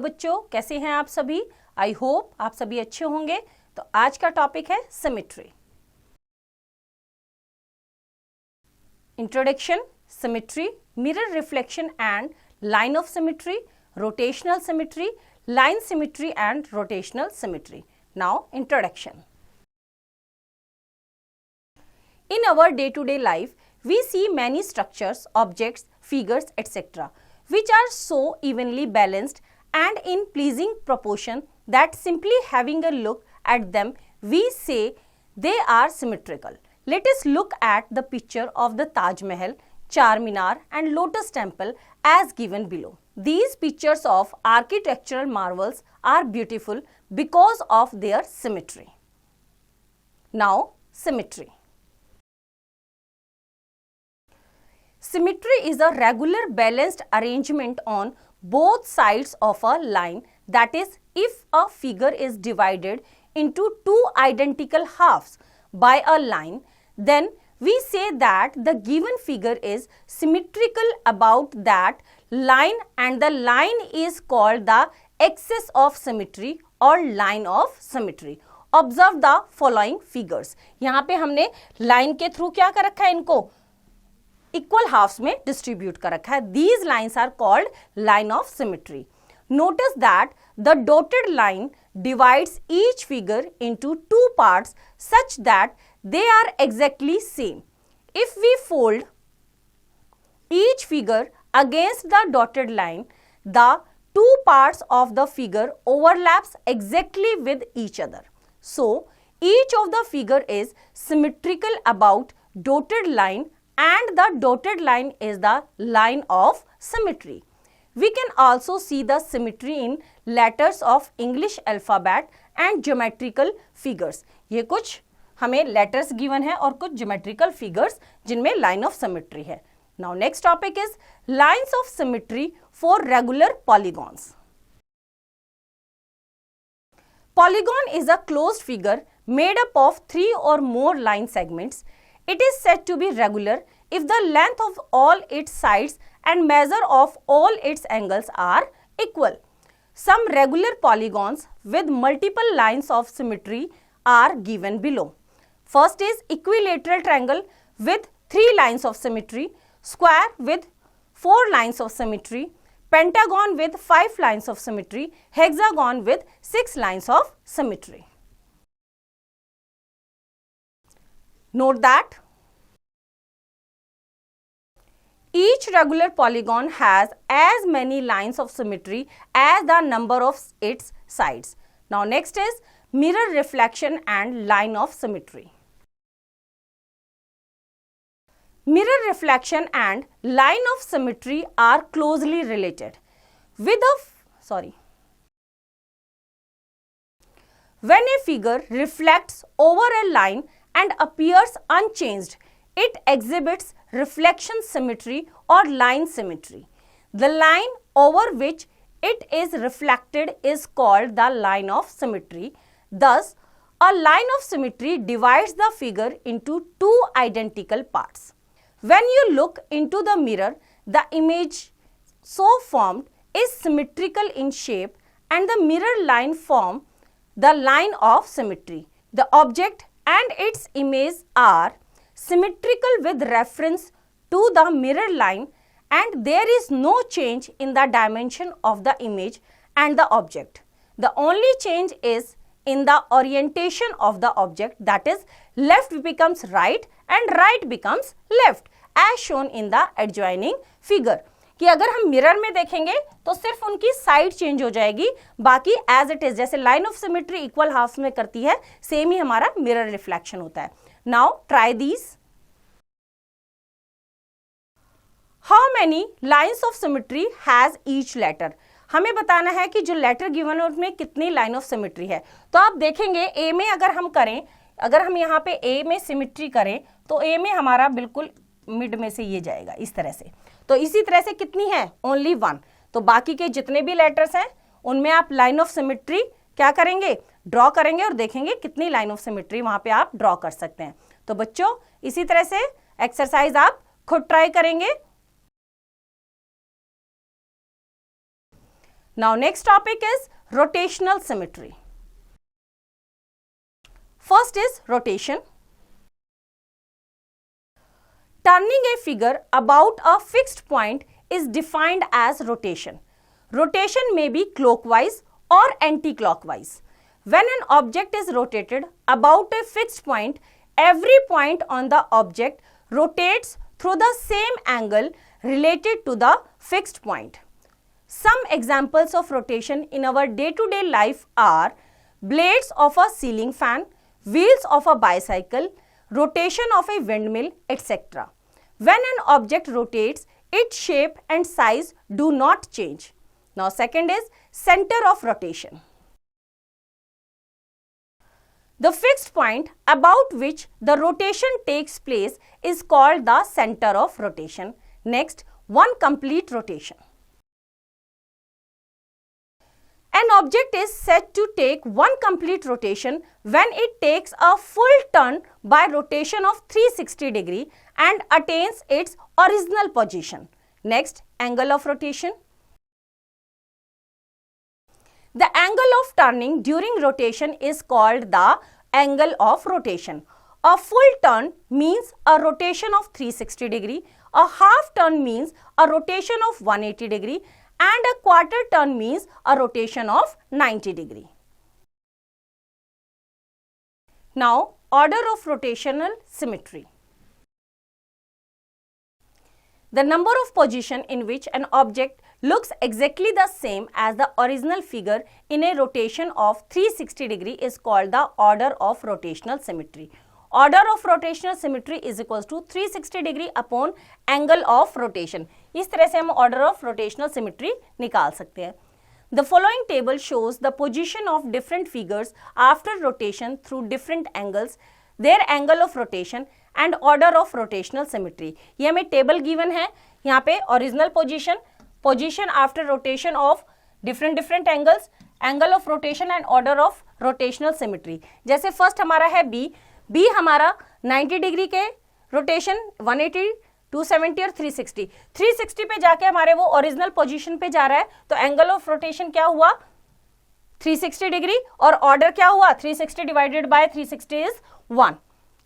बच्चों, कैसे हैं आप सभी? आई होप आप सभी अच्छे होंगे। तो आज का टॉपिक है symmetry. Introduction, symmetry, mirror reflection and line of symmetry, rotational symmetry, line symmetry and rotational symmetry. Now introduction. In our day-to-day life, we see many structures, objects, figures, etc. which are so evenly balanced and in pleasing proportion that simply having a look at them, we say they are symmetrical. Let us look at the picture of the Taj Mahal, Charminar and Lotus Temple as given below. These pictures of architectural marvels are beautiful because of their symmetry. Now, symmetry. Symmetry is a regular balanced arrangement on both sides of a line. That is, if a figure is divided into two identical halves by a line, then we say that the given figure is symmetrical about that line and the line is called the axis of symmetry or line of symmetry. Observe the following figures. यहाँ पे हमने line के through क्या कर रखा है, इनको equal halves में distribute कर रखा है. These lines are called line of symmetry. Notice that the dotted line divides each figure into two parts such that they are exactly same. If we fold each figure against the dotted line, the two parts of the figure overlaps exactly with each other. So, each of the figure is symmetrical about dotted line and the dotted line is the line of symmetry. We can also see the symmetry in letters of English alphabet and geometrical figures. ये कुछ हमें letters given है और कुछ geometrical figures जिनमें line of symmetry है. Now next topic is lines of symmetry for regular polygons. Polygon is a closed figure made up of three or more line segments. It is said to be regular if the length of all its sides and measure of all its angles are equal. Some regular polygons with multiple lines of symmetry are given below. First is equilateral triangle with 3 lines of symmetry, square with 4 lines of symmetry, pentagon with 5 lines of symmetry, hexagon with 6 lines of symmetry. Note that each regular polygon has as many lines of symmetry as the number of its sides. Now next is mirror reflection and line of symmetry. Mirror reflection and line of symmetry are closely related. When a figure reflects over a line and appears unchanged, it exhibits reflection symmetry or line symmetry. The line over which it is reflected is called the line of symmetry. Thus, a line of symmetry divides the figure into two identical parts. When you look into the mirror, the image so formed is symmetrical in shape and the mirror line form the line of symmetry. The object and its image are symmetrical with reference to the mirror line and there is no change in the dimension of the image and the object. The only change is in the orientation of the object, that is, left becomes right and right becomes left as shown in the adjoining figure. कि अगर हम mirror में देखेंगे तो सिर्फ उनकी side change हो जाएगी, बाकी एज इट इज जैसे line of symmetry equal half में करती है, सेम ही हमारा मिरर रिफ्लेक्शन होता है. Now try these. How many lines of symmetry has each letter. हमें बताना है कि जो लेटर गिवन है उसमें कितनी लाइन ऑफ सिमेट्री है. तो आप देखेंगे ए में अगर हम करें, अगर हम यहाँ पे ए में सिमेट्री करें तो ए में हमारा बिल्कुल मिड में से ये जाएगा इस तरह से. तो इसी तरह से कितनी है? ओनली 1. तो बाकी के जितने भी लेटर्स हैं उनमें आप लाइन ऑफ सिमेट्री क्या करेंगे? ड्रॉ करेंगे और देखेंगे कितनी लाइन ऑफ सिमेट्री वहां पे आप ड्रॉ कर सकते हैं. तो बच्चों इसी तरह से एक्सरसाइज आप खुद ट्राई करेंगे. Now next topic is rotational symmetry. First is rotation. Turning a figure about a fixed point is defined as rotation. Rotation may be clockwise or anti-clockwise. When an object is rotated about a fixed point, every point on the object rotates through the same angle related to the fixed point. Some examples of rotation in our day-to-day life are blades of a ceiling fan, wheels of a bicycle, rotation of a windmill, etc. When an object rotates, its shape and size do not change. Now second is center of rotation. The fixed point about which the rotation takes place is called the center of rotation. Next, one complete rotation. An object is said to take one complete rotation when it takes a full turn by rotation of 360 degree and attains its original position. Next, angle of rotation. The angle of turning during rotation is called the angle of rotation. A full turn means a rotation of 360 degree, a half turn means a rotation of 180 degree, and a quarter turn means a rotation of 90 degree. Now, order of rotational symmetry. The number of positions in which an object looks exactly the same as the original figure in a rotation of 360 degree is called the order of rotational symmetry. Order of rotational symmetry is equals to 360 degree upon angle of rotation. इस तरह से हम order of rotational symmetry निकाल सकते हैं. The following table shows the position of different figures after rotation through different angles, their angle of rotation and order of rotational symmetry. ये हमें table given है. यहाँ पे original position after rotation of different angles, angle of rotation and order of rotational symmetry. जैसे first हमारा है B हमारा 90 degree के रोटेशन 180, 270 और 360. 360 पे जाके हमारे वो ओरिजिनल पोजीशन पे जा रहा है, तो एंगल ऑफ रोटेशन क्या हुआ 360 डिग्री और ऑर्डर क्या हुआ 360 डिवाइडेड बाय 360 इज 1.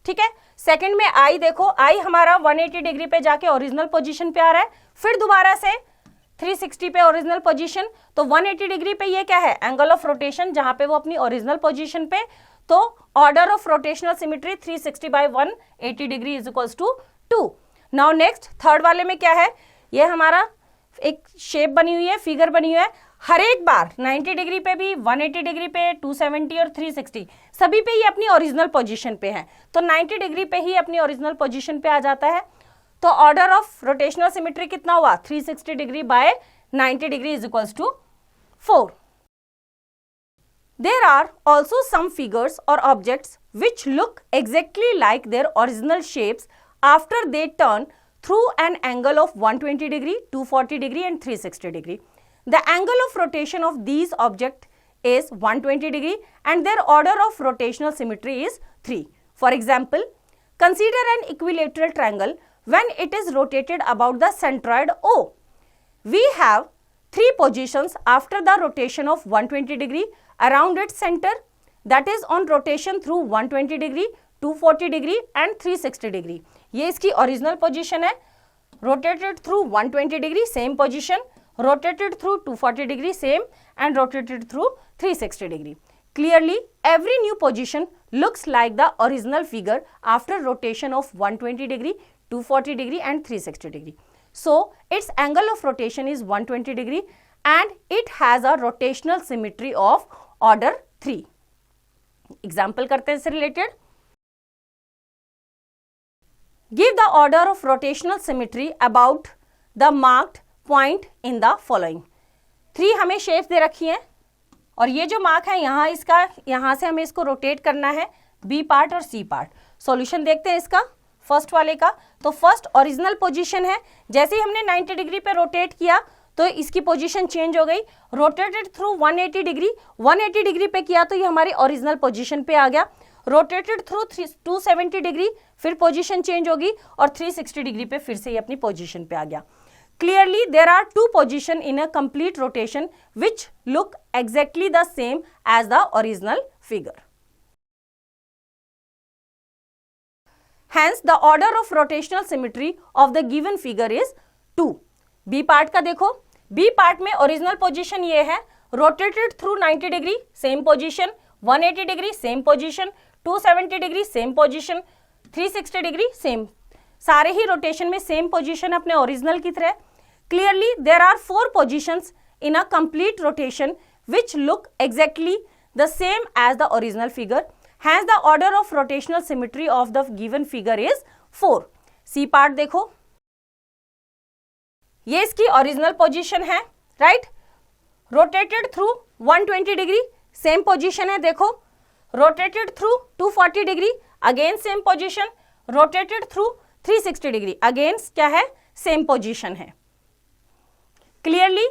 ठीक है. सेकंड में आई देखो, आई हमारा 180 डिग्री पे जाके ओरिजिनल पोजीशन पे आ रहा है, फिर दोबारा से 360 पे ओरिजिनल पोजीशन, तो 180 डिग्री पे ये क्या है एंगल ऑफ रोटेशन जहां पे वो अपनी ओरिजिनल पोजीशन पे, तो order of rotational symmetry 360 by 180 degree is equals to 2. Now next third वाले में क्या है, ये हमारा एक शेप बनी हुई है, फिगर बनी हुई है, हर एक बार 90 डिग्री पे भी 180 डिग्री पे 270 और 360 सभी पे ये अपनी ओरिजिनल पोजीशन पे है, तो 90 डिग्री पे ही अपनी ओरिजिनल पोजीशन पे आ जाता है. तो ऑर्डर ऑफ रोटेशनल सिमेट्री कितना हुआ 360 degree by 90 degree is equals to 4. There are also some figures or objects which look exactly like their original shapes after they turn through an angle of 120 degree, 240 degree and 360 degree. The angle of rotation of these objects is 120 degree and their order of rotational symmetry is 3. For example, consider an equilateral triangle when it is rotated about the centroid O. We have 3 positions after the rotation of 120 degree around its center, that is on rotation through 120 degree, 240 degree and 360 degree. ये इसकी original position है, rotated through 120 degree same position, rotated through 240 degree same and rotated through 360 degree. Clearly, every new position looks like the original figure after rotation of 120 degree, 240 degree and 360 degree. So, its angle of rotation is 120 degree and it has a rotational symmetry of order 3. Example करते हैं इससे related. Give the order of rotational symmetry about the marked point in the following. 3 हमें shapes दे रखी हैं और ये जो mark है यहाँ इसका, यहाँ से हमें इसको रोटेट करना है B पार्ट और C पार्ट. सॉल्यूशन देखते हैं इसका फर्स्ट वाले का. तो फर्स्ट ओरिजिनल पोजीशन है, जैसे ही हमने 90 डिग्री पे रोटेट किया तो इसकी पोजीशन चेंज हो गई, रोटेटेड थ्रू 180 डिग्री, 180 डिग्री पे किया तो ये हमारी ओरिजिनल पोजीशन पे आ गया, रोटेटेड थ्रू 270 डिग्री फिर पोजीशन चेंज होगी और 360 डिग्री पे फिर से ये अपनी पोजीशन पे आ गया. Clearly, there are two positions in a complete rotation which look exactly the same as the original figure. Hence, the order of rotational symmetry of the given figure is 2. B part का देखो, B part में original position ये है, rotated through 90 degree, same position, 180 degree, same position, 270 degree, same position, 360 degree, same. सारे ही rotation में same position अपने original की तरह. Clearly, there are 4 positions in a complete rotation which look exactly the same as the original figure. Hence, the order of rotational symmetry of the given figure is 4. C part देखो, ये इसकी original position है, right. Rotated through 120 degree, same position है. देखो, rotated through 240 degree, again same position. Rotated through 360 degree, again क्या है, same position है. Clearly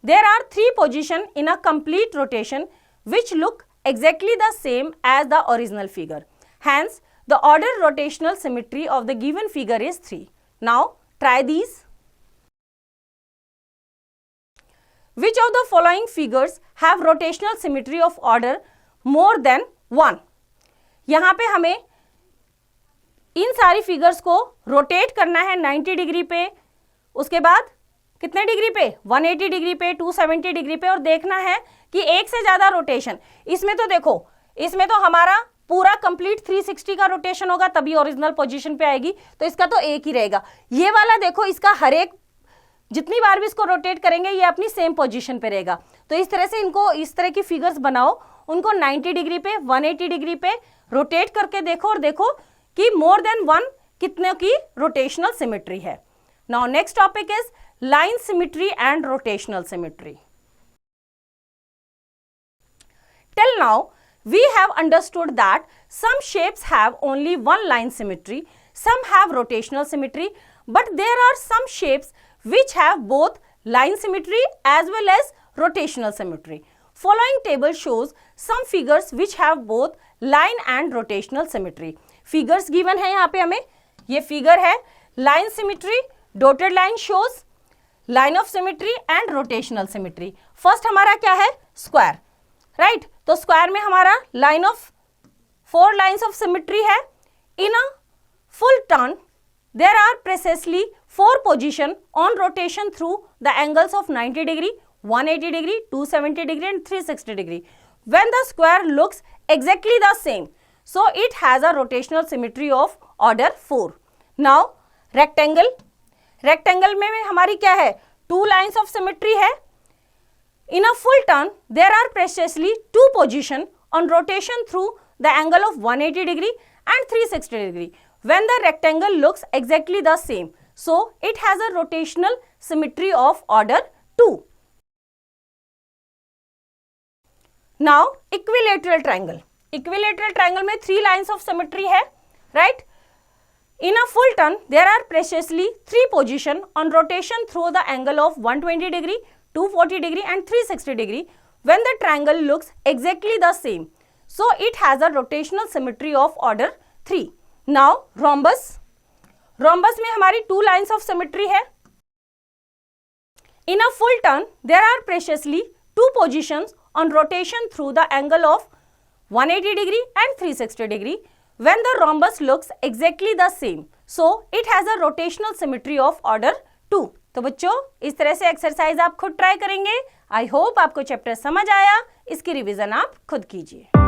there are 3 position in a complete rotation which look exactly the same as the original figure. Hence, the order rotational symmetry of the given figure is 3. Now, try these. Which of the following figures have rotational symmetry of order more than 1? यहाँ पे हमें इन सारी figures को rotate करना है 90 degree पे, उसके बाद कितने डिग्री पे, 180 डिग्री पे, 270 डिग्री पे, और देखना है कि एक से ज्यादा रोटेशन. इसमें तो देखो, इसमें तो हमारा पूरा कंप्लीट 360 का रोटेशन होगा तभी ओरिजिनल पोजीशन पे आएगी, तो इसका तो एक ही रहेगा. ये वाला देखो, इसका हर एक जितनी बार भी इसको रोटेट करेंगे ये अपनी सेम पोजीशन पे रहेगा. तो इस तरह से इनको इस तरह की फिगर्स बनाओ, उनको 90 डिग्री पे, 180 डिग्री पे रोटेट करके देखो और देखो कि मोर देन 1 कितने की रोटेशनल सिमेट्री है. Now next topic is line symmetry and rotational symmetry. Till now, we have understood that some shapes have only one line symmetry, some have rotational symmetry, but there are some shapes which have both line symmetry as well as rotational symmetry. Following table shows some figures which have both line and rotational symmetry. Figures given है यहाँ पे हमें, ये figure है line symmetry, dotted line shows line of symmetry and rotational symmetry. First हमारा क्या है, square, right. तो स्क्वायर में हमारा line of 4 lines of symmetry है. In a full turn there are precisely 4 position on rotation through the angles of 90 degree, 180 degree, 270 degree and 360 degree. When the square looks exactly the same, so it has a rotational symmetry of order 4. Now rectangle, rectangle में हमारी क्या है, 2 lines of symmetry है. In a full turn there are precisely 2 position on rotation through the angle of 180 degree and 360 degree. When the rectangle looks exactly the same, so it has a rotational symmetry of order 2. Now equilateral triangle, equilateral triangle में 3 lines of symmetry है, right. In a full turn, there are precisely 3 positions on rotation through the angle of 120 degree, 240 degree and 360 degree when the triangle looks exactly the same. So, it has a rotational symmetry of order 3. Now, rhombus. Rhombus में हमारी 2 lines of symmetry है. In a full turn, there are precisely 2 positions on rotation through the angle of 180 degree and 360 degree. When the rhombus looks exactly the same, so it has a rotational symmetry of order 2. तो बच्चों इस तरह से exercise आप खुद try करेंगे. I hope आपको chapter समझ आया. इसकी रिवीजन आप खुद कीजिए.